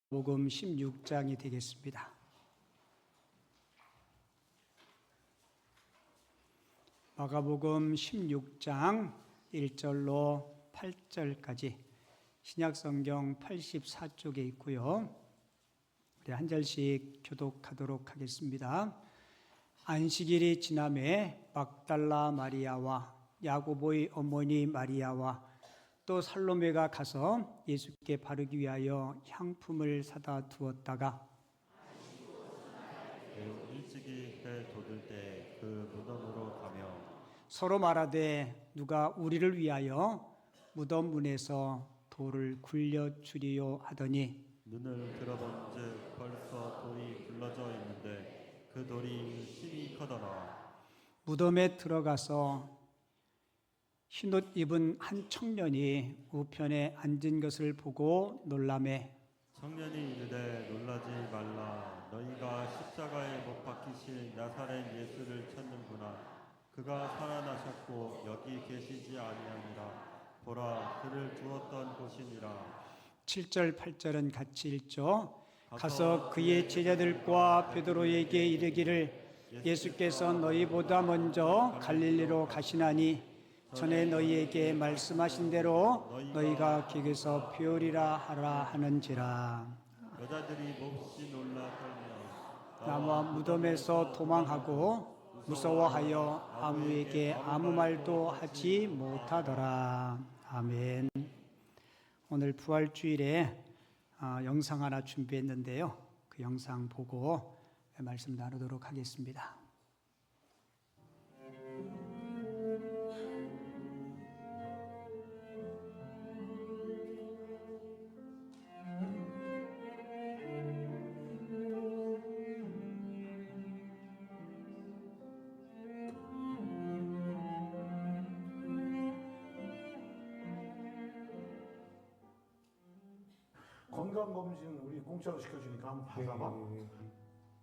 복음 16장이 되겠습니다. 마가복음 16장 1절로 8절까지 신약성경 84쪽에 있고요. 우리 한 절씩 교독하도록 하겠습니다. 안식일이 지남에 막달라 마리아와 야고보의 어머니 마리아와 또 살로메가 가서 예수께 바르기 위하여 향품을 사다 두었다가 일찍이 해 돋을 때 그 무덤으로 가며 서로 말하되 누가 우리를 위하여 무덤 문에서 돌을 굴려 주리요 하더니 눈을 들어본즉 벌써 돌이 굴러져 있는데 그 돌이 힘이 커더라. 무덤에 들어가서 흰옷 입은 한 청년이 우편에 앉은 것을 보고 놀라매 청년이 이르되 놀라지 말라. 너희가 십자가에 못 박히신 나사렛 예수를 찾는구나. 그가 살아나셨고 여기 계시지 아니하니라. 보라, 그를 두었던 곳이니라. 7절 8절은 같이 읽죠. 가서 그의 제자들과 베드로에게 이르기를 예수께서 너희보다 먼저 갈릴리로 가시나니 전에 너희에게 말씀하신 대로 너희가 객에서 배우리라 하라 하는지라. 여자들이 몹시 놀라 떨며 나와 무덤에서 도망하고 무서워하여 아무에게 아무 말도 하지 못하더라. 아멘. 오늘 부활주일에 영상 하나 준비했는데요. 그 영상 보고 말씀 나누도록 하겠습니다. 건강검진 우리 공짜로 시켜주니까 한번 받아봐.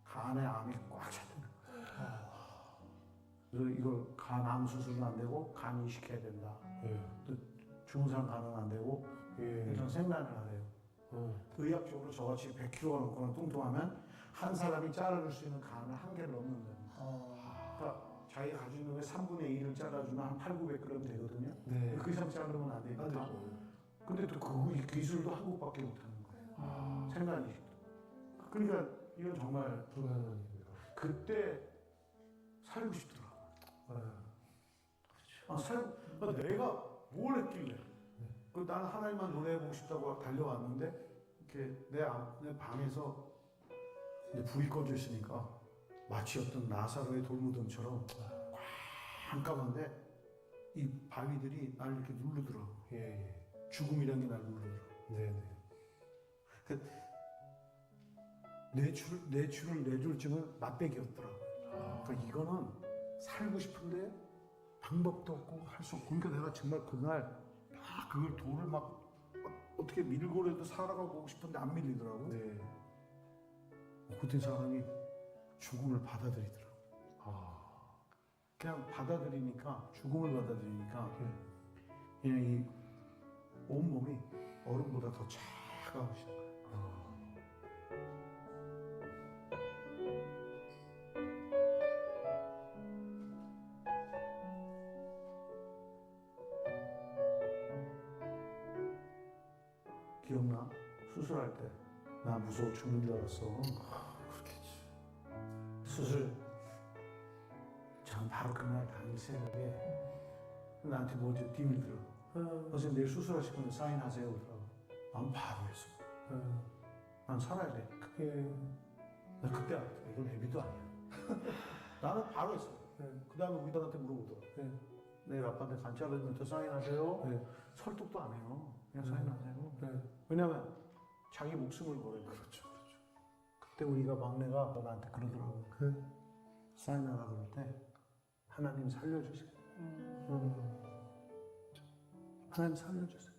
간에 암이 꽉 찼다는 거야. 그래서 이걸 간암 수술은 안 되고 간 이식해야 된다. 또 죽은 사람 간은 안 되고 일단 생란을 하래요. 의학적으로 저같이 100kg가 넘거나 뚱뚱하면 한 사람이 잘라줄 수 있는 간을 한 개를 넘는 거예요. 그러니까 자기가 가지고 있는 게 3분의 1을 잘라주면 한 800~900g 되거든요. 네. 그 이상 자르면 안 되니까. 근데 또 그 기술도 한국밖에 못하는 거예요. 생란 이식도. 그러니까 이건 정말 불가능합니다. 그때 살고 싶더라고요. 내가 뭘 했길래? 나는 하나님만 노래해보고 싶다고 달려왔는데 이렇게 내 방에서 이제 불이 꺼져 있으니까 마치 어떤 나사로의 돌무덤처럼 깜깜한데 이 바위들이 나를 이렇게 누르더라고. 죽음이라는 게 나를 누르더라고. 뇌출을 뇌줄 쯤은 맛배기였더라고. 그러니까 이거는 살고 싶은데 방법도 없고 할 수 없고. 그러니까 내가 정말 그날 그걸 돌을 막 어떻게 밀고라도 살아가고 싶은데 안 밀리더라고. 그때 사람이 죽음을 받아들이더라고. 그냥 받아들이니까, 죽음을 받아들이니까 그냥 이 온몸이 얼음보다 더 차가워지는 거예요. 기억나? 수술할 때 나 무서워 죽는 줄 알았어. 그렇겠지. 수술 전 바로 그날 당일 새벽에 나한테 뭐지 비밀 들어. 선생님 내일 수술하실 건데 사인하세요 그러더라고. 난 바로 했어. 난 살아야 돼. 나 그때 알았다. 이건 애비도 아니야. 나는 바로 했어. 그 다음에 우리 딸한테 물어보더라고. 내일 아빠한테 간짜르면서 사인하세요. 설득도 안 해요. 그냥 사인하세요. 왜냐면 자기 목숨을 걸어야 돼. 그렇죠. 그때 우리가 막내가 나한테 그러더라고. 사인하라 그럴 때 하나님 살려주세요. 하나님 살려주세요.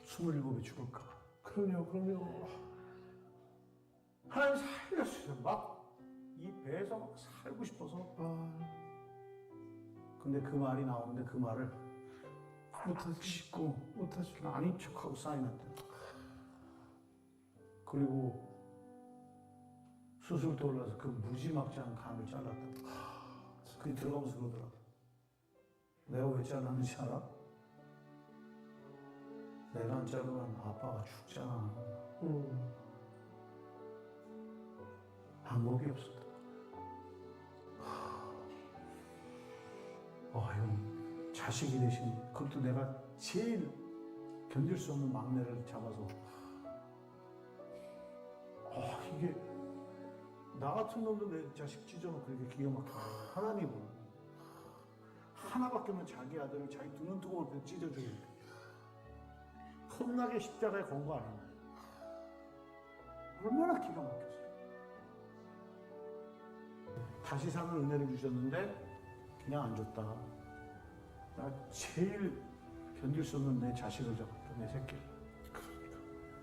27에 죽을까 봐. 그럼요. 하나님 살려주세요. 막 이 배에서 막 살고 싶어서. 근데 그 말이 나오는데 그 말을 못하고 아닌 척하고 사인한대. 그리고 수술도 올라서 그 무지막지한 감을 잘랐다. 그게 들어가면서 그러더라. 내가 왜 잘랐는지 알아? 내가 안 자르면 아빠가 죽잖아. 방법이 없었다. 이건 자식이 대신, 그것도 내가 제일 견딜 수 없는 막내를 잡아서, 이게 나 같은 놈도 내 자식 찢어놓고 그렇게 기가 막혀. 하나님은 하나밖에 없는 자기 아들을 자기 두 눈두덩을 그냥 찢어줘요. 겁나게 십자가에 건 거 아니야. 얼마나 기가 막혔어요. 다시 사는 은혜를 주셨는데 그냥 안 줬다. 나 제일 견딜 수 없는 내 자식을 잡았다. 내 새끼.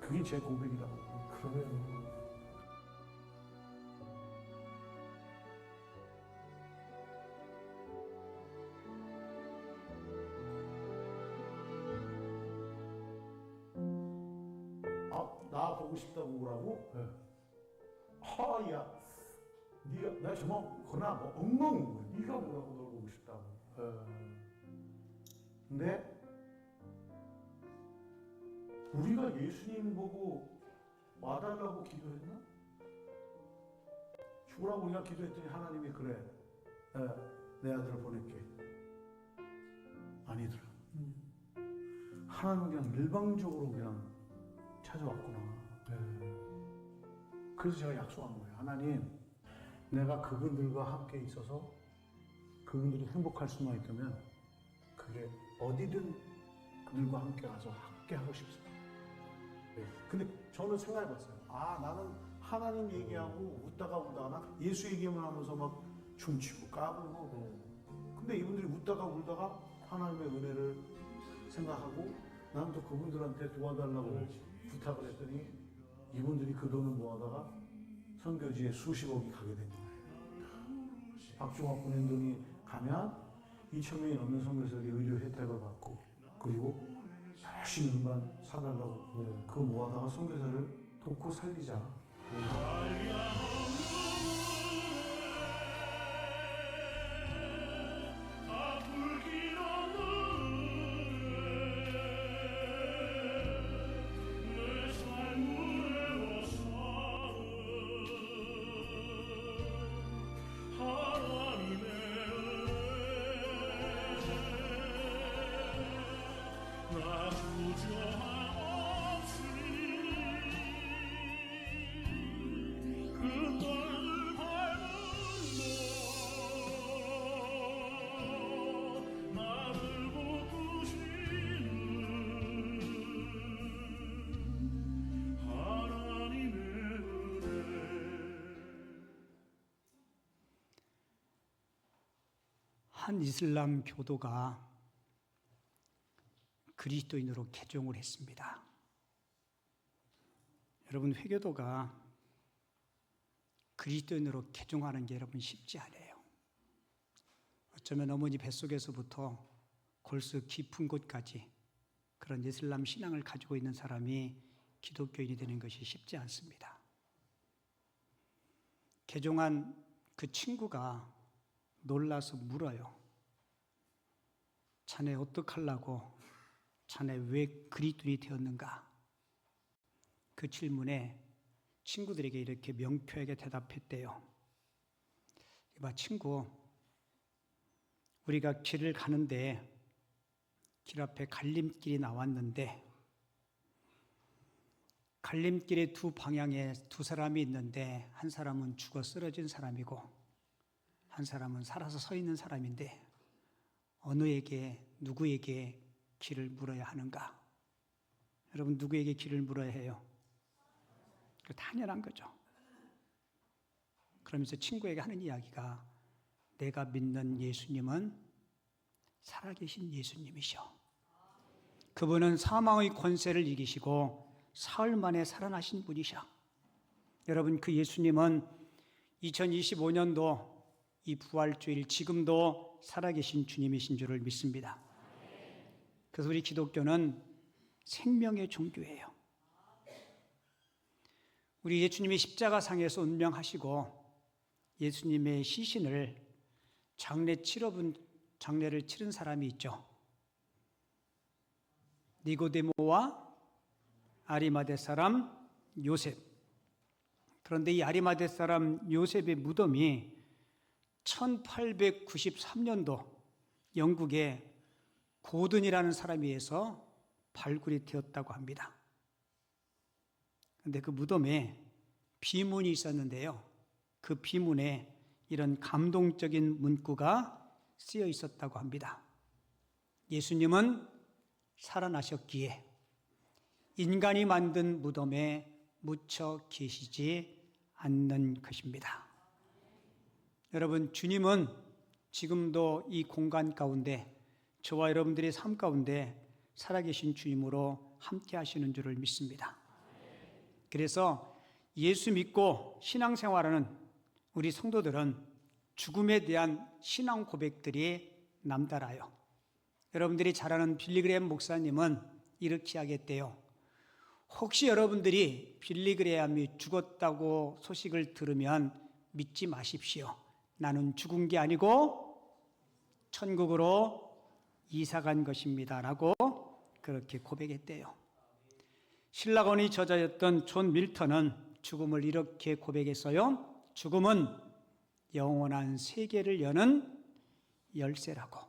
그게 제 고백이라고. 그러면 나 보고 싶다고 오라고? 네. 야, 네가 나 정말 그나 뭐 엉망인 거야. 네가 뭐라고 널 보고 싶다고. 근데 우리가 예수님 보고 와달라고 기도했나? 주라고 우리가 기도했더니 하나님이 그래, 내 아들을 보낼게. 아니더라. 하나님은 그냥 일방적으로 그냥 찾아왔구나. 그래서 제가 약속한 거예요. 하나님, 내가 그분들과 함께 있어서 그분들이 행복할 수만 있다면 그게 어디든 그들과 함께 가서 함께 하고 싶습니다. 근데 저는 생각해봤어요. 나는 하나님 얘기하고 웃다가 울다가 예수 얘기만 하면서 막 춤추고 까불고. 근데 이분들이 웃다가 울다가 하나님의 은혜를 생각하고 나는 또 그분들한테 도와달라고 부탁을 했더니 이분들이 그 돈을 모아다가 선교지에 수십억이 가게 된 거예요. 박종학 보낸 돈이 가면 2,000명이 넘는 선교사들이 의료 혜택을 받고, 그리고 열심히 음반 사달라고 그거 모아다가 선교사를 돕고 살리자. 한 이슬람 교도가 그리스도인으로 개종을 했습니다. 여러분, 회교도가 그리스도인으로 개종하는 게 여러분 쉽지 않아요. 어쩌면 어머니 뱃속에서부터 골수 깊은 곳까지 그런 이슬람 신앙을 가지고 있는 사람이 기독교인이 되는 것이 쉽지 않습니다. 개종한 그 친구가 놀라서 물어요. 자네 어떡하려고, 자네 왜 그리스도인이 되었는가? 그 질문에 친구들에게 이렇게 명쾌하게 대답했대요. 봐, 친구, 우리가 길을 가는데 길 앞에 갈림길이 나왔는데 갈림길의 두 방향에 두 사람이 있는데 한 사람은 죽어 쓰러진 사람이고 한 사람은 살아서 서 있는 사람인데 누구에게 길을 물어야 하는가? 여러분, 누구에게 길을 물어야 해요? 당연한 거죠. 그러면서 친구에게 하는 이야기가 내가 믿는 예수님은 살아계신 예수님이셔. 그분은 사망의 권세를 이기시고 사흘 만에 살아나신 분이셔. 여러분, 그 예수님은 2025년도 이 부활주일 지금도 살아계신 주님이신 줄을 믿습니다. 그래서 우리 기독교는 생명의 종교예요. 우리 예수님이 십자가상에서 운명하시고 예수님의 시신을 장례를 치른 사람이 있죠. 니고데모와 아리마대 사람 요셉. 그런데 이 아리마대 사람 요셉의 무덤이 1893년도 영국의 고든이라는 사람에 의해서 발굴이 되었다고 합니다. 그런데 그 무덤에 비문이 있었는데요. 그 비문에 이런 감동적인 문구가 쓰여 있었다고 합니다. 예수님은 살아나셨기에 인간이 만든 무덤에 묻혀 계시지 않는 것입니다. 여러분, 주님은 지금도 이 공간 가운데 저와 여러분들의 삶 가운데 살아계신 주님으로 함께 하시는 줄을 믿습니다. 그래서 예수 믿고 신앙생활하는 우리 성도들은 죽음에 대한 신앙 고백들이 남달라요. 여러분들이 잘 아는 빌리그레엄 목사님은 이렇게 하겠대요. 혹시 여러분들이 빌리그레엄이 죽었다고 소식을 들으면 믿지 마십시오. 나는 죽은 게 아니고 천국으로 이사간 것입니다. 라고 그렇게 고백했대요. 신라건의 저자였던 존 밀턴은 죽음을 이렇게 고백했어요. 죽음은 영원한 세계를 여는 열쇠라고.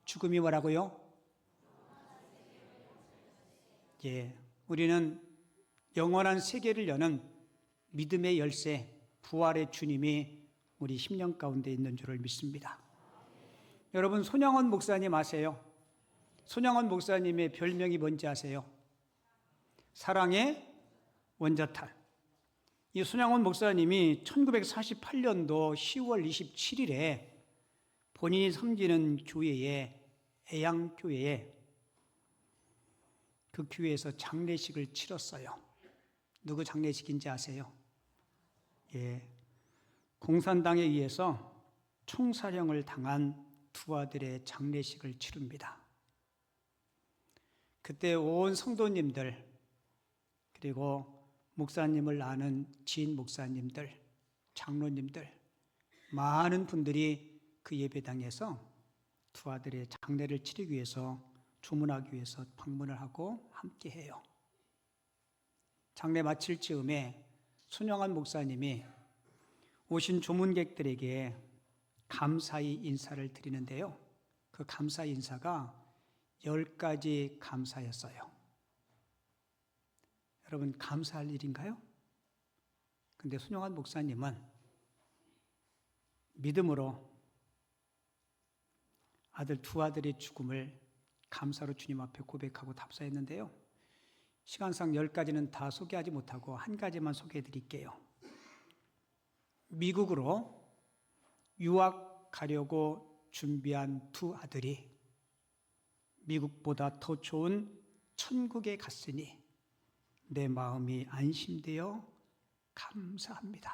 죽음이 뭐라고요? 예, 우리는 영원한 세계를 여는 믿음의 열쇠, 부활의 주님이 우리 심령 가운데 있는 줄을 믿습니다. 여러분, 손양원 목사님 아세요? 손양원 목사님의 별명이 뭔지 아세요? 사랑의 원자탄. 이 손양원 목사님이 1948년도 10월 27일에 본인이 섬기는 교회에, 애양교회에 그 교회에서 장례식을 치렀어요. 누구 장례식인지 아세요? 예, 공산당에 의해서 총사령을 당한 두 아들의 장례식을 치릅니다. 그때 온 성도님들, 그리고 목사님을 아는 지인 목사님들, 장로님들, 많은 분들이 그 예배당에서 두 아들의 장례를 치르기 위해서, 조문하기 위해서 방문을 하고 함께해요. 장례 마칠 즈음에 손영환 목사님이 오신 조문객들에게 감사의 인사를 드리는데요. 그 감사 인사가 10가지 감사였어요. 여러분, 감사할 일인가요? 근데 손영환 목사님은 믿음으로 두 아들의 죽음을 감사로 주님 앞에 고백하고 답사했는데요. 시간상 10가지는 다 소개하지 못하고 한 가지만 소개해 드릴게요. 미국으로 유학 가려고 준비한 두 아들이 미국보다 더 좋은 천국에 갔으니 내 마음이 안심되어 감사합니다.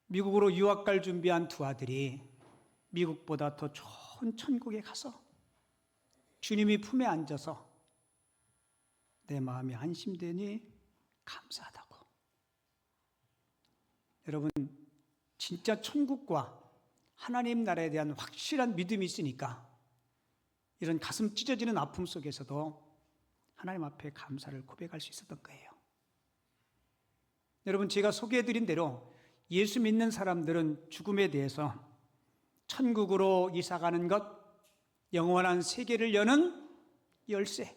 미국으로 유학 갈 준비한 두 아들이 미국보다 더 좋은 천국에 가서 주님이 품에 앉아서 내 마음이 안심되니 감사하다고. 여러분, 진짜 천국과 하나님 나라에 대한 확실한 믿음이 있으니까 이런 가슴 찢어지는 아픔 속에서도 하나님 앞에 감사를 고백할 수 있었던 거예요. 여러분, 제가 소개해드린 대로 예수 믿는 사람들은 죽음에 대해서 천국으로 이사가는 것, 영원한 세계를 여는 열쇠,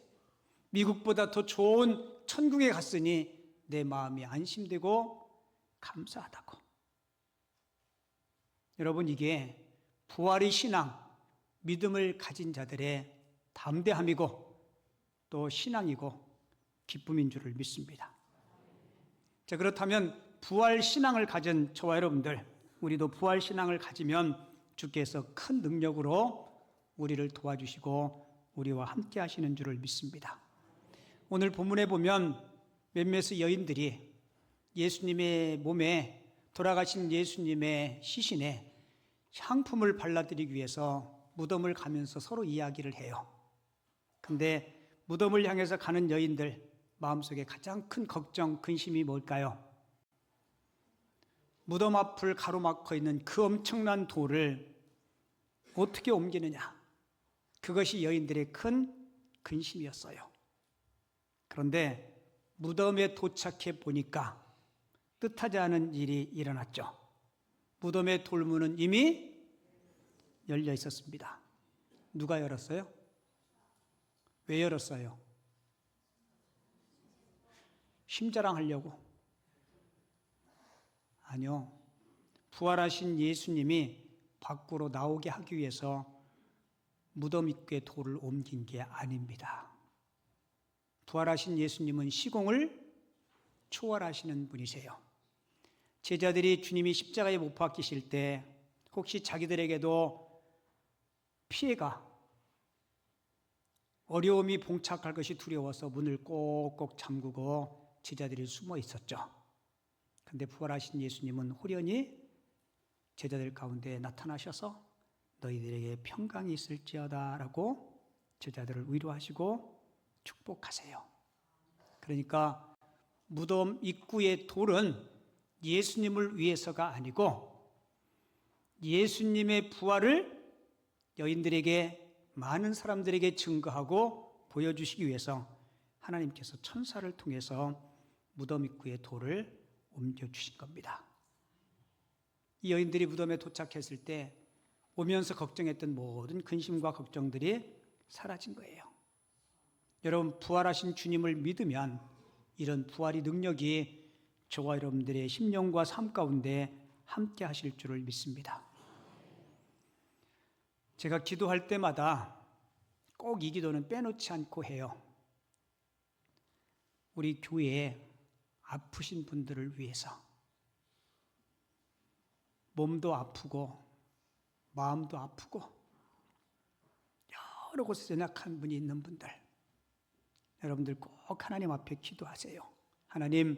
미국보다 더 좋은 천국에 갔으니 내 마음이 안심되고 감사하다고. 여러분, 이게 부활의 신앙, 믿음을 가진 자들의 담대함이고 또 신앙이고 기쁨인 줄을 믿습니다. 자, 그렇다면 부활 신앙을 가진 저와 여러분들, 우리도 부활 신앙을 가지면 주께서 큰 능력으로 우리를 도와주시고 우리와 함께 하시는 줄을 믿습니다. 오늘 본문에 보면 몇몇의 여인들이 예수님의 몸에, 돌아가신 예수님의 시신에 향품을 발라드리기 위해서 무덤을 가면서 서로 이야기를 해요. 근데 무덤을 향해서 가는 여인들 마음속에 가장 큰 걱정, 근심이 뭘까요? 무덤 앞을 가로막고 있는 그 엄청난 돌을 어떻게 옮기느냐? 그것이 여인들의 큰 근심이었어요. 그런데 무덤에 도착해 보니까 뜻하지 않은 일이 일어났죠. 무덤의 돌문은 이미 열려 있었습니다. 누가 열었어요? 왜 열었어요? 심자랑하려고? 아니요. 부활하신 예수님이 밖으로 나오게 하기 위해서 무덤 입구에 돌을 옮긴 게 아닙니다. 부활하신 예수님은 시공을 초월하시는 분이세요. 제자들이 주님이 십자가에 못 박히실 때 혹시 자기들에게도 피해가, 어려움이 봉착할 것이 두려워서 문을 꼭꼭 잠그고 제자들이 숨어 있었죠. 그런데 부활하신 예수님은 호련히 제자들 가운데 나타나셔서 너희들에게 평강이 있을지어다 라고 제자들을 위로하시고 축복하세요. 그러니까 무덤 입구의 돌은 예수님을 위해서가 아니고 예수님의 부활을 여인들에게, 많은 사람들에게 증거하고 보여주시기 위해서 하나님께서 천사를 통해서 무덤 입구의 돌을 옮겨주신 겁니다. 이 여인들이 무덤에 도착했을 때 오면서 걱정했던 모든 근심과 걱정들이 사라진 거예요. 여러분, 부활하신 주님을 믿으면 이런 부활의 능력이 저와 여러분들의 심령과 삶 가운데 함께 하실 줄을 믿습니다. 제가 기도할 때마다 꼭 이 기도는 빼놓지 않고 해요. 우리 교회에 아프신 분들을 위해서, 몸도 아프고 마음도 아프고 여러 곳에서 연약한 분이 있는 분들, 여러분들 꼭 하나님 앞에 기도하세요. 하나님,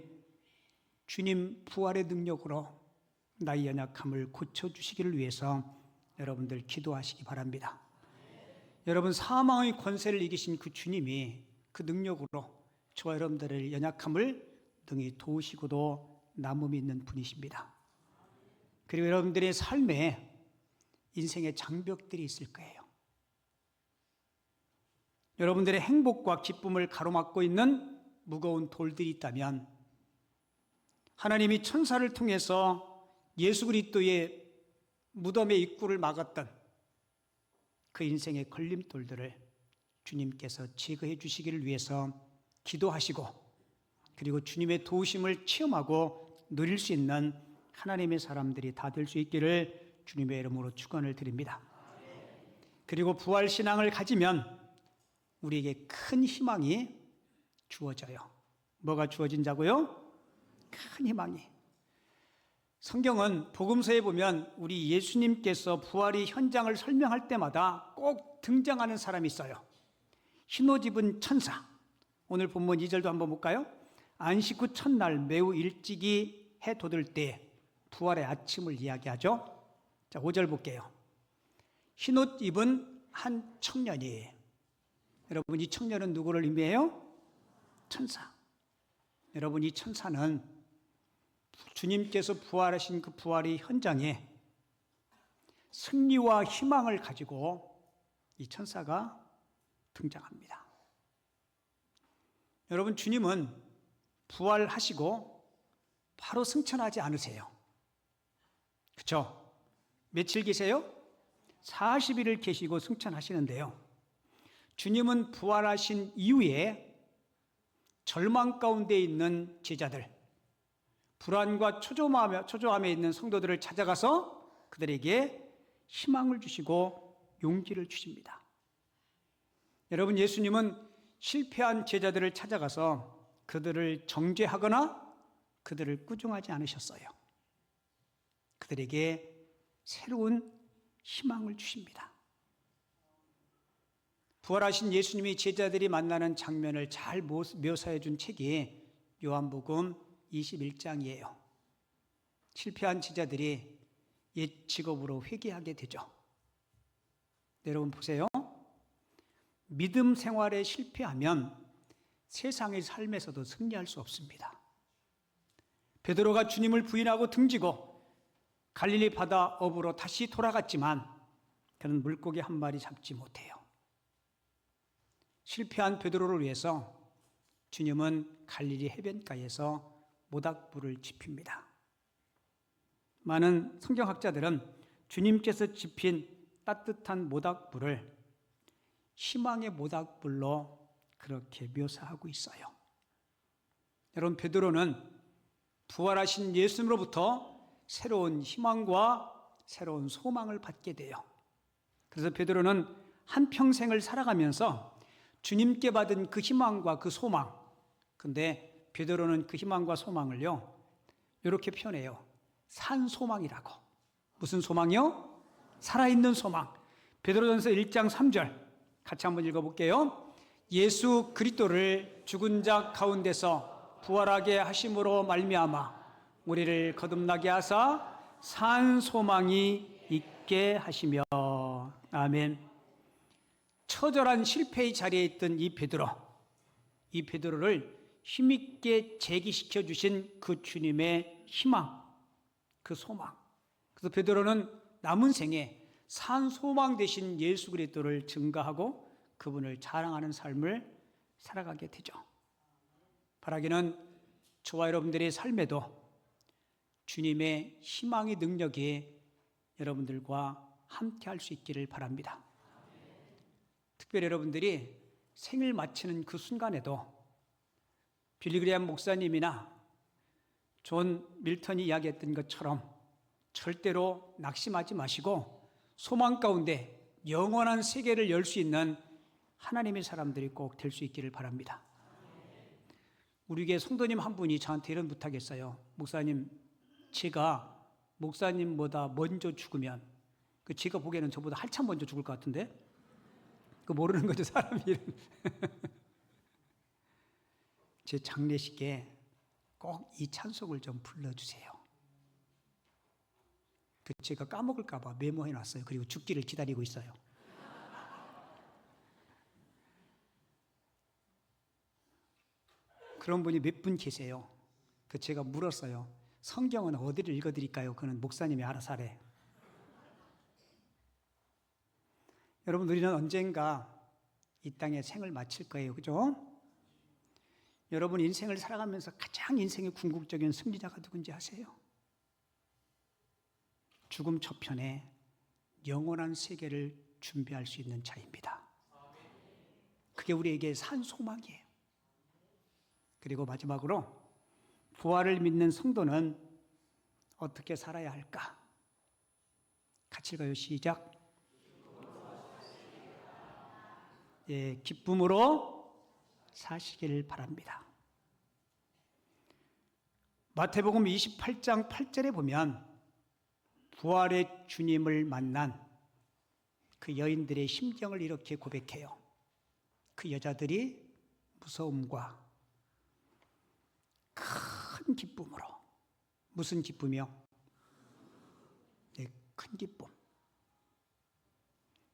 주님 부활의 능력으로 나의 연약함을 고쳐주시기를 위해서 여러분들 기도하시기 바랍니다. 여러분, 사망의 권세를 이기신 그 주님이 그 능력으로 저와 여러분들의 연약함을 능히 도우시고도 남음이 있는 분이십니다. 그리고 여러분들의 삶에 인생의 장벽들이 있을 거예요. 여러분들의 행복과 기쁨을 가로막고 있는 무거운 돌들이 있다면 하나님이 천사를 통해서 예수 그리스도의 무덤의 입구를 막았던 그 인생의 걸림돌들을 주님께서 제거해 주시기를 위해서 기도하시고, 그리고 주님의 도우심을 체험하고 누릴 수 있는 하나님의 사람들이 다 될 수 있기를 주님의 이름으로 축원을 드립니다. 그리고 부활신앙을 가지면 우리에게 큰 희망이 주어져요. 뭐가 주어진다고요? 큰 희망이. 성경은 복음서에 보면 우리 예수님께서 부활의 현장을 설명할 때마다 꼭 등장하는 사람이 있어요. 흰옷 입은 천사. 오늘 본문 2절도 한번 볼까요? 안식 후 첫날 매우 일찍이 해 돋을 때 부활의 아침을 이야기하죠. 자, 5절 볼게요. 흰옷 입은 한 청년이, 여러분, 이 청년은 누구를 의미해요? 천사. 여러분, 이 천사는 주님께서 부활하신 그 부활의 현장에 승리와 희망을 가지고 이 천사가 등장합니다. 여러분, 주님은 부활하시고 바로 승천하지 않으세요. 그렇죠? 며칠 계세요? 40일을 계시고 승천하시는데요. 주님은 부활하신 이후에 절망 가운데 있는 제자들, 불안과 초조함에 있는 성도들을 찾아가서 그들에게 희망을 주시고 용기를 주십니다. 여러분, 예수님은 실패한 제자들을 찾아가서 그들을 정죄하거나 그들을 꾸중하지 않으셨어요. 그들에게 새로운 희망을 주십니다. 부활하신 예수님이 제자들이 만나는 장면을 잘 묘사해 준 책이 요한복음 21장이에요. 실패한 제자들이 옛 직업으로 회귀하게 되죠. 여러분 보세요. 믿음 생활에 실패하면 세상의 삶에서도 승리할 수 없습니다. 베드로가 주님을 부인하고 등지고 갈릴리 바다 어부로 다시 돌아갔지만 그는 물고기 한 마리 잡지 못해요. 실패한 베드로를 위해서 주님은 갈릴리 해변가에서 모닥불을 지핍니다. 많은 성경학자들은 주님께서 지핀 따뜻한 모닥불을 희망의 모닥불로 그렇게 묘사하고 있어요. 여러분, 베드로는 부활하신 예수님으로부터 새로운 희망과 새로운 소망을 받게 돼요. 그래서 베드로는 한평생을 살아가면서 주님께 받은 그 희망과 그 소망, 근데 베드로는 그 희망과 소망을요 이렇게 표현해요. 산 소망이라고. 무슨 소망이요? 살아있는 소망. 베드로전서 1장 3절 같이 한번 읽어볼게요. 예수 그리스도를 죽은 자 가운데서 부활하게 하심으로 말미암아 우리를 거듭나게 하사 산 소망이 있게 하시며. 아멘. 처절한 실패의 자리에 있던 이 베드로를 힘있게 재기시켜 주신 그 주님의 희망, 그 소망. 그래서 베드로는 남은 생에 산 소망 되신 예수 그리스도를 증거하고 그분을 자랑하는 삶을 살아가게 되죠. 바라기는 저와 여러분들의 삶에도 주님의 희망의 능력이 여러분들과 함께 할 수 있기를 바랍니다. 특별히 여러분들이 생을 마치는 그 순간에도 빌리그레암 목사님이나 존 밀턴이 이야기했던 것처럼 절대로 낙심하지 마시고 소망 가운데 영원한 세계를 열 수 있는 하나님의 사람들이 꼭 될 수 있기를 바랍니다. 우리 교회 성도님 한 분이 저한테 이런 부탁했어요. 목사님, 제가 목사님보다 먼저 죽으면, 제가 보기에는 저보다 한참 먼저 죽을 것 같은데, 모르는 거죠, 사람이. 제 장례식에 꼭 이 찬송을 좀 불러주세요. 제가 까먹을까 봐 메모해 놨어요. 그리고 죽기를 기다리고 있어요. 그런 분이 몇 분 계세요. 제가 물었어요. 성경은 어디를 읽어드릴까요? 그는 목사님이 알아서 하래. 여러분, 우리는 언젠가 이 땅에 생을 마칠 거예요. 그죠? 여러분 인생을 살아가면서 가장 인생의 궁극적인 승리자가 누군지 아세요? 죽음 저편에 영원한 세계를 준비할 수 있는 자입니다. 그게 우리에게 산 소망이에요. 그리고 마지막으로 부활을 믿는 성도는 어떻게 살아야 할까? 같이 읽어요. 시작. 예, 기쁨으로 사시길 바랍니다. 마태복음 28장 8절에 보면 부활의 주님을 만난 그 여인들의 심정을 이렇게 고백해요. 그 여자들이 무서움과 큰 기쁨으로. 무슨 기쁨이요? 네, 큰 기쁨.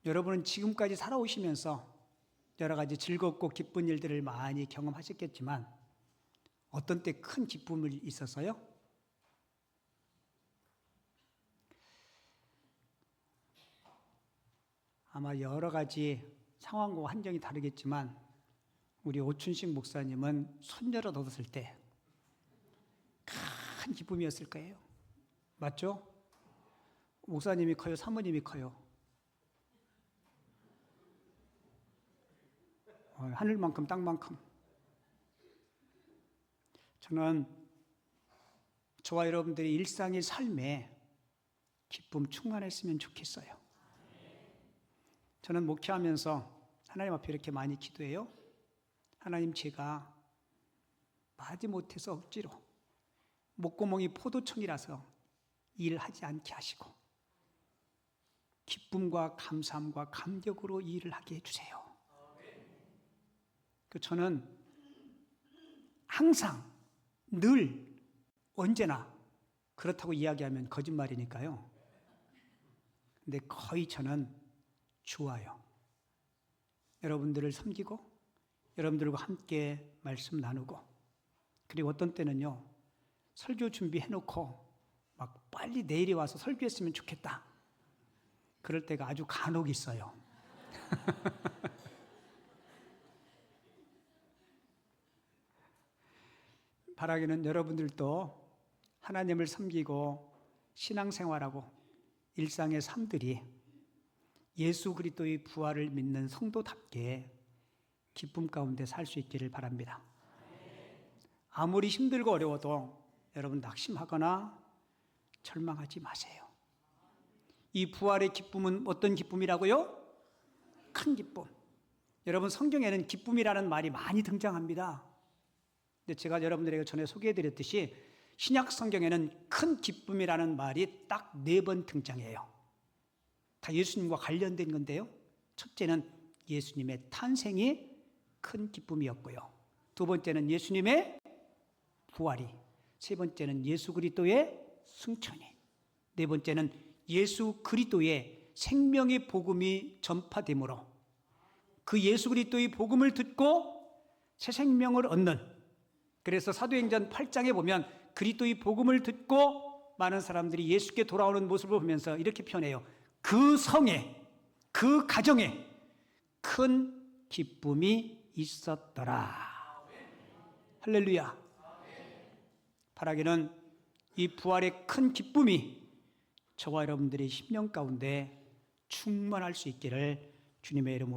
여러분은 지금까지 살아오시면서 여러 가지 즐겁고 기쁜 일들을 많이 경험하셨겠지만 어떤 때 큰 기쁨이 있었어요? 아마 여러 가지 상황과 환경이 다르겠지만 우리 오춘식 목사님은 손녀를 얻었을 때 큰 기쁨이었을 거예요. 맞죠? 목사님이 커요? 사모님이 커요? 하늘만큼 땅만큼. 저는 저와 여러분들이 일상의 삶에 기쁨 충만했으면 좋겠어요. 저는 목회하면서 하나님 앞에 이렇게 많이 기도해요. 하나님, 제가 마지못해서 억지로 목구멍이 포도청이라서 일하지 않게 하시고 기쁨과 감사함과 감격으로 일을 하게 해주세요. 저는 항상 늘 언제나 그렇다고 이야기하면 거짓말이니까요. 근데 거의 저는 좋아요. 여러분들을 섬기고 여러분들과 함께 말씀 나누고, 그리고 어떤 때는요 설교 준비해놓고 막 빨리 내일이 와서 설교했으면 좋겠다, 그럴 때가 아주 간혹 있어요. 바라기는 여러분들도 하나님을 섬기고 신앙생활하고 일상의 삶들이 예수 그리스도의 부활을 믿는 성도답게 기쁨 가운데 살 수 있기를 바랍니다. 아무리 힘들고 어려워도 여러분 낙심하거나 절망하지 마세요. 이 부활의 기쁨은 어떤 기쁨이라고요? 큰 기쁨. 여러분 성경에는 기쁨이라는 말이 많이 등장합니다. 근데 제가 여러분들에게 전에 소개해드렸듯이 신약 성경에는 큰 기쁨이라는 말이 딱 4번 등장해요. 다 예수님과 관련된 건데요. 첫째는 예수님의 탄생이 큰 기쁨이었고요. 두 번째는 예수님의 부활이, 세 번째는 예수 그리스도의 승천이, 네 번째는 예수 그리스도의 생명의 복음이 전파됨으로 그 예수 그리스도의 복음을 듣고 새 생명을 얻는, 그래서 사도행전 8장에 보면 그리스도의 복음을 듣고 많은 사람들이 예수께 돌아오는 모습을 보면서 이렇게 표현해요. 그 성에, 그 가정에 큰 기쁨이 있었더라. 할렐루야. 바라기는 이 부활의 큰 기쁨이 저와 여러분들의 심령 가운데 충만할 수 있기를 주님의 이름으로